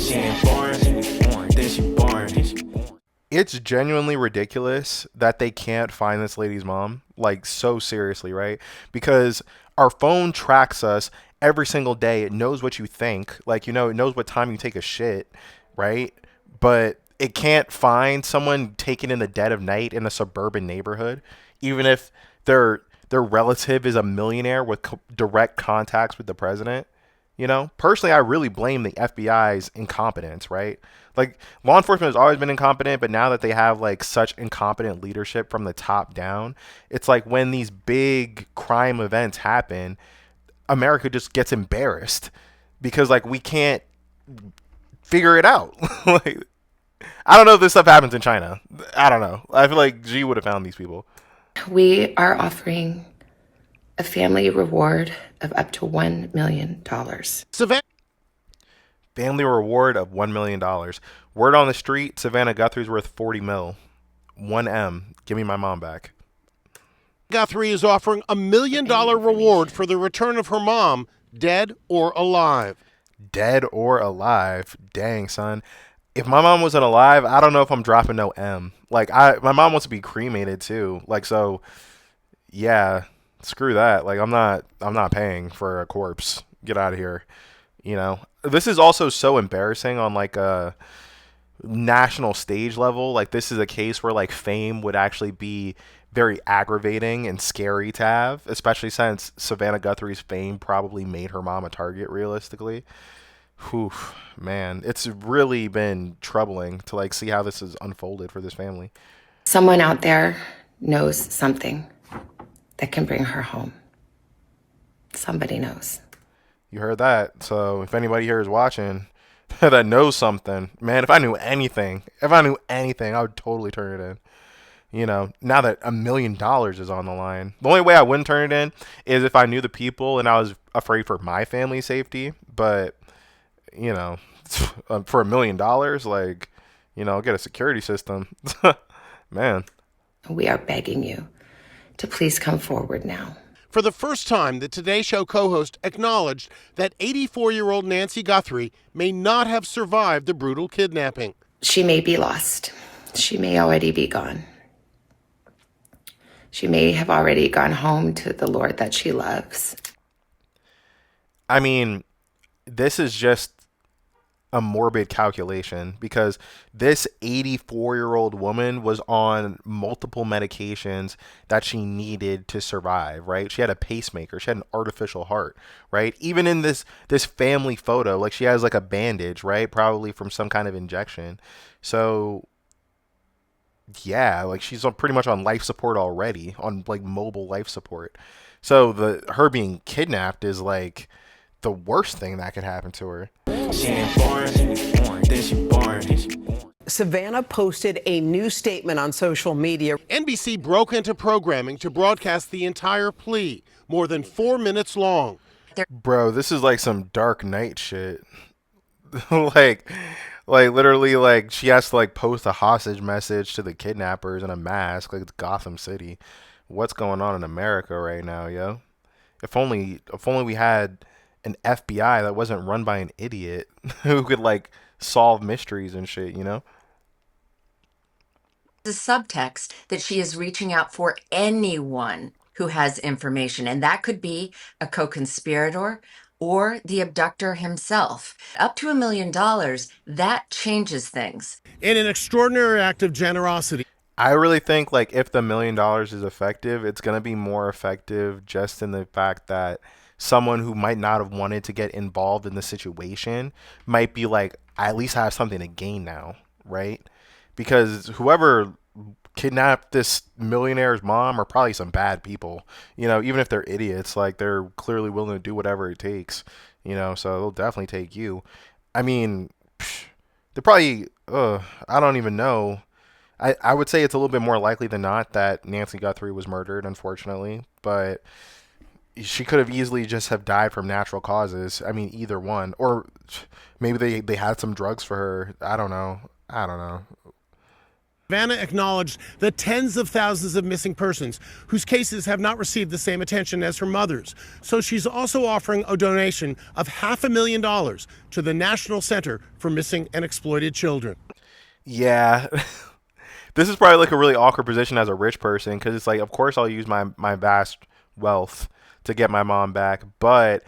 She ain't born, then she born. It's genuinely ridiculous that they can't find this lady's mom, like so seriously, right? Because our phone tracks us every single day. It knows what you think, like it knows what time you take a shit, right? But it can't find someone taken in the dead of night in a suburban neighborhood, even if their relative is a millionaire with direct contacts with the president. Personally, I really blame the FBI's incompetence, right? Like, law enforcement has always been incompetent, but now that they have like such incompetent leadership from the top down, it's like when these big crime events happen, America just gets embarrassed because like we can't figure it out. Like, I don't know if this stuff happens in China. I don't know. I feel like G would have found these people. We are offering a family reward of up to $1 million. Savannah. Family reward of $1 million. Word on the street: Savannah Guthrie's worth 40 mil. 1M. Give me my mom back. Guthrie is offering $1 million reward for the return of her mom, dead or alive. Dead or alive? Dang, son. If my mom wasn't alive, I don't know if I'm dropping no M. Like, my mom wants to be cremated too. Like, so, yeah, screw that. Like, I'm not paying for a corpse. Get out of here. This is also so embarrassing on like a national stage level. Like, this is a case where like fame would actually be very aggravating and scary to have, especially since Savannah Guthrie's fame probably made her mom a target realistically. Whew, man, it's really been troubling to like see how this has unfolded for this family. Someone out there knows something that can bring her home. Somebody knows. You heard that. So if anybody here is watching that knows something, man, if I knew anything, I would totally turn it in. Now that $1 million is on the line, the only way I wouldn't turn it in is if I knew the people and I was afraid for my family's safety. But, for $1 million, like, get a security system. Man. We are begging you to please come forward now. For the first time, the Today Show co-host acknowledged that 84-year-old Nancy Guthrie may not have survived the brutal kidnapping. She may be lost. She may already be gone. She may have already gone home to the Lord that she loves. I mean, this is just a morbid calculation because this 84-year-old woman was on multiple medications that she needed to survive, right? She had a pacemaker, she had an artificial heart, right? Even in this family photo, like she has like a bandage, right? Probably from some kind of injection. So yeah, like she's pretty much on life support already, on like mobile life support. So her being kidnapped is like the worst thing that could happen to her. She ain't born, then she born. Savannah posted a new statement on social media. NBC broke into programming to broadcast the entire plea, more than 4 minutes long. Bro, this is like some Dark Knight shit. like literally, like she has to like post a hostage message to the kidnappers in a mask, like it's Gotham City. What's going on in America right now, yo? If only we had an FBI that wasn't run by an idiot who could like solve mysteries and shit, The subtext that she is reaching out for anyone who has information, and that could be a co-conspirator or the abductor himself. Up to $1 million, that changes things. In an extraordinary act of generosity, I really think like if the $1 million is effective, it's gonna be more effective just in the fact that someone who might not have wanted to get involved in the situation might be like, I at least have something to gain now, right? Because whoever kidnapped this millionaire's mom are probably some bad people, even if they're idiots, like they're clearly willing to do whatever it takes, so they'll definitely take you. I mean, they're probably, I don't even know. I would say it's a little bit more likely than not that Nancy Guthrie was murdered, unfortunately, but she could have easily just have died from natural causes. I mean, either one. Or maybe they had some drugs for her. I don't know. Savannah acknowledged the tens of thousands of missing persons whose cases have not received the same attention as her mother's. So she's also offering a donation of $500,000 to the National Center for Missing and Exploited Children. Yeah. This is probably like a really awkward position as a rich person, because it's like, of course I'll use my vast wealth to get my mom back, but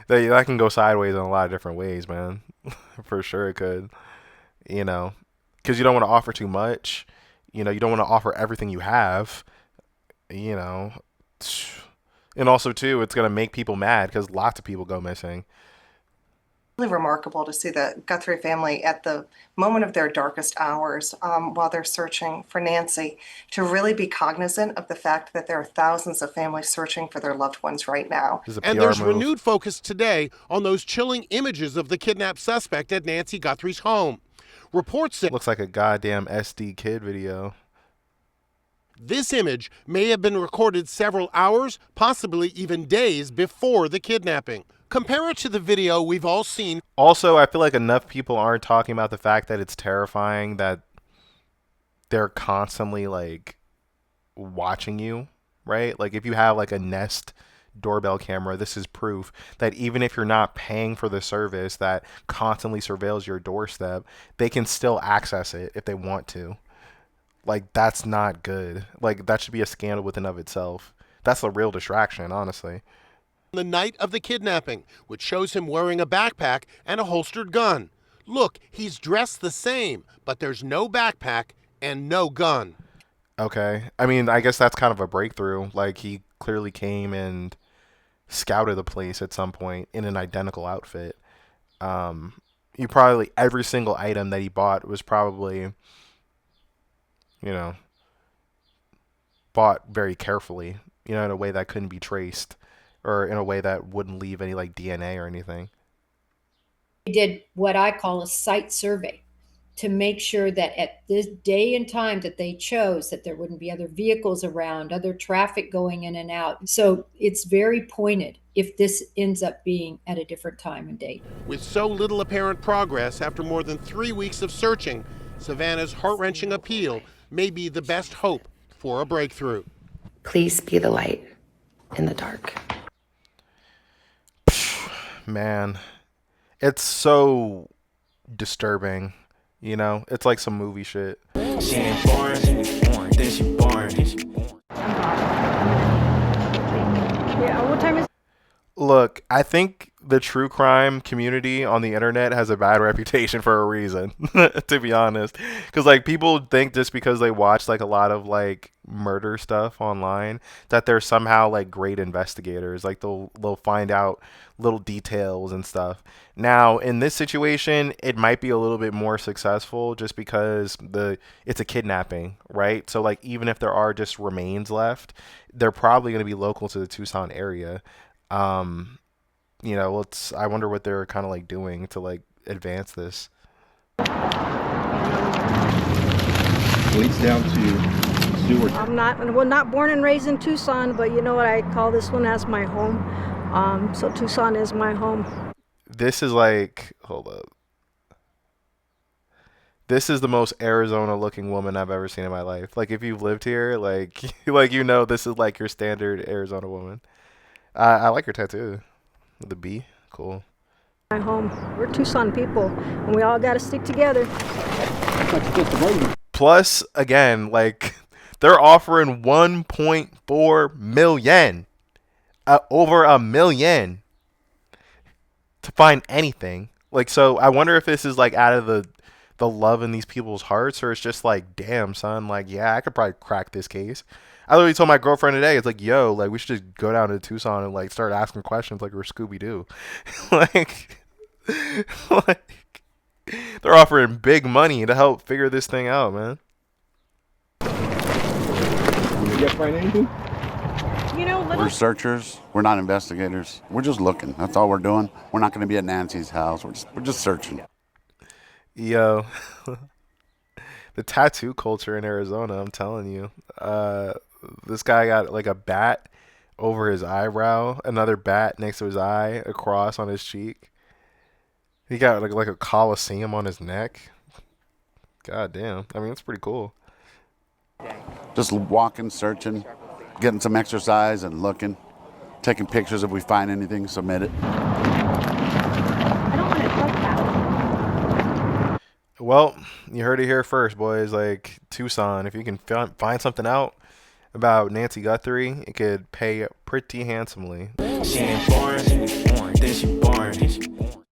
that can go sideways in a lot of different ways, man. For sure it could, because you don't want to offer too much. You don't want to offer everything you have, and also too, it's gonna make people mad because lots of people go missing. Really remarkable to see the Guthrie family at the moment of their darkest hours, while they're searching for Nancy, to really be cognizant of the fact that there are thousands of families searching for their loved ones right now. And there's renewed focus today on those chilling images of the kidnapped suspect at Nancy Guthrie's home. Reports say looks like a goddamn SD Kid video. This image may have been recorded several hours, possibly even days before the kidnapping. Compare it to the video we've all seen. Also, I feel like enough people aren't talking about the fact that it's terrifying that they're constantly like watching you, right? Like if you have like a Nest doorbell camera, this is proof that even if you're not paying for the service that constantly surveils your doorstep, they can still access it if they want to. Like, that's not good. Like, that should be a scandal within of itself. That's a real distraction, honestly. The night of the kidnapping, which shows him wearing a backpack and a holstered gun. Look, he's dressed the same, but there's no backpack and no gun. Okay. I mean, I guess that's kind of a breakthrough. Like, he clearly came and scouted the place at some point in an identical outfit. He probably, every single item that he bought was probably, bought very carefully, in a way that couldn't be traced, or in a way that wouldn't leave any like DNA or anything. We did what I call a site survey to make sure that at this day and time that they chose that there wouldn't be other vehicles around, other traffic going in and out. So it's very pointed if this ends up being at a different time and date. With so little apparent progress after more than 3 weeks of searching, Savannah's heart-wrenching appeal may be the best hope for a breakthrough. Please be the light in the dark. Man, it's so disturbing, it's like some movie shit. She ain't born, then she born, then she born. Yeah, what time is? Look, I think the true crime community on the internet has a bad reputation for a reason, to be honest. Because like people think just because they watch like a lot of like murder stuff online that they're somehow like great investigators. Like they'll find out little details and stuff. Now in this situation, it might be a little bit more successful just because it's a kidnapping, right? So like even if there are just remains left, they're probably going to be local to the Tucson area. I wonder what they're kind of like doing to like advance this. Leads down to Seward. I'm not born and raised in Tucson, but you know what, I call this one as my home. So Tucson is my home. This is like, hold up. This is the most Arizona looking woman I've ever seen in my life. Like if you've lived here, like this is like your standard Arizona woman. I like her tattoo. The bee. Cool. My home. We're Tucson people, and we all got to stick together. Plus, again, like, they're offering $1.4 million. Over $1 million. To find anything. Like, so I wonder if this is, like, out of the love in these people's hearts, or it's just like, damn, son, like, yeah, I could probably crack this case. I literally told my girlfriend today, it's like, yo, like, we should just go down to Tucson and, like, start asking questions like we're Scooby-Doo. like, they're offering big money to help figure this thing out, man. You guys find anything? We're searchers. We're not investigators. We're just looking. That's all we're doing. We're not going to be at Nancy's house. We're just searching. Yo. The tattoo culture in Arizona, I'm telling you. This guy got like a bat over his eyebrow, another bat next to his eye, a cross on his cheek. He got like a coliseum on his neck. God damn. I mean, it's pretty cool. Just walking, searching, getting some exercise and looking, taking pictures if we find anything, submit it. I don't want to touch that. Well, you heard it here first, boys. Like, Tucson, if you can find something out about Nancy Guthrie, it could pay pretty handsomely. She ain't born, then she born.